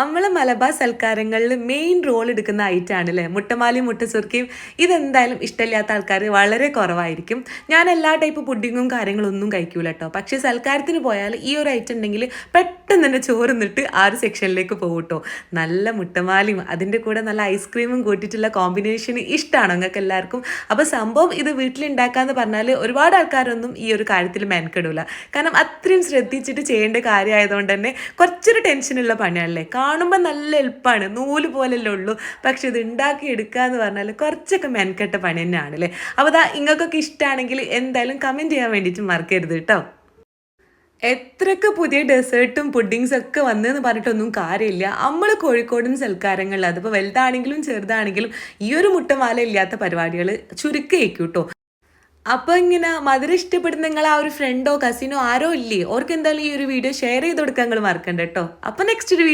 നമ്മളെ Malabar സൽക്കാരങ്ങളിൽ main role എടുക്കുന്ന ഐറ്റാണ് അല്ലേ മുട്ടമാലിയും മുട്ടസുർക്കയും. ഇതെന്തായാലും ഇഷ്ടമില്ലാത്ത ആൾക്കാർ വളരെ കുറവായിരിക്കും. ഞാൻ എല്ലാ ടൈപ്പ് പുഡിങ്ങും കാര്യങ്ങളൊന്നും കഴിക്കൂല കേട്ടോ. പക്ഷേ സൽക്കാരത്തിന് പോയാൽ ഈ ഒരു ഐറ്റം ഉണ്ടെങ്കിൽ പെട്ടെന്ന് തന്നെ ചോറുന്നിട്ട് ആ ഒരു സെക്ഷനിലേക്ക് പോകും കേട്ടോ. നല്ല മുട്ടമാലിയും അതിൻ്റെ കൂടെ നല്ല ഐസ്ക്രീമും കൂട്ടിയിട്ടുള്ള കോമ്പിനേഷൻ ഇഷ്ടമാണോ നിങ്ങൾക്ക് എല്ലാവർക്കും? അപ്പോൾ സംഭവം ഇത് വീട്ടിലുണ്ടാക്കാന്ന് പറഞ്ഞാൽ ഒരുപാട് ആൾക്കാരൊന്നും ഈ ഒരു കാര്യത്തിൽ മെനക്കെടൂല. കാരണം അത്രയും ശ്രദ്ധിച്ചിട്ട് ചെയ്യേണ്ട കാര്യമായതുകൊണ്ട് തന്നെ കുറച്ചൊരു ടെൻഷനുള്ള പണിയാണല്ലേ. കാണുമ്പോൾ നല്ല എളുപ്പമാണ്, നൂല് പോലെയല്ലേ ഉള്ളൂ. പക്ഷെ ഇത് ഉണ്ടാക്കി എടുക്കുക എന്ന് പറഞ്ഞാൽ കുറച്ചൊക്കെ മെനക്കെട്ട പണി തന്നെയാണ് അല്ലേ. അപ്പോൾ അതാ ഇങ്ങൾക്കൊക്കെ ഇഷ്ടമാണെങ്കിൽ എന്തായാലും കമൻറ്റ് ചെയ്യാൻ വേണ്ടിയിട്ട് മറക്കരുത് കേട്ടോ. എത്രയൊക്കെ പുതിയ ഡെസേർട്ടും പുഡിങ്സ് ഒക്കെ വന്നെന്ന് പറഞ്ഞിട്ടൊന്നും കാര്യമില്ല. നമ്മൾ കോഴിക്കോടൻ സൽക്കാരങ്ങളിൽ അതിപ്പോൾ വലുതാണെങ്കിലും ചെറുതാണെങ്കിലും ഈ ഒരു മുട്ടമാല ഇല്ലാത്ത പരിപാടികൾ ചുരുക്കേക്കും കേട്ടോ. അപ്പോൾ ഇങ്ങനെ മധുരം ഇഷ്ടപ്പെടുന്ന നിങ്ങൾ ആ ഒരു ഫ്രണ്ടോ കസിനോ ആരോ ഇല്ലേ, ഓർക്ക് എന്തായാലും ഈ ഒരു വീഡിയോ ഷെയർ ചെയ്ത് കൊടുക്കാൻ നിങ്ങൾ മറക്കണ്ട കേട്ടോ. അപ്പോൾ നെക്സ്റ്റ് ഒരു വീഡിയോ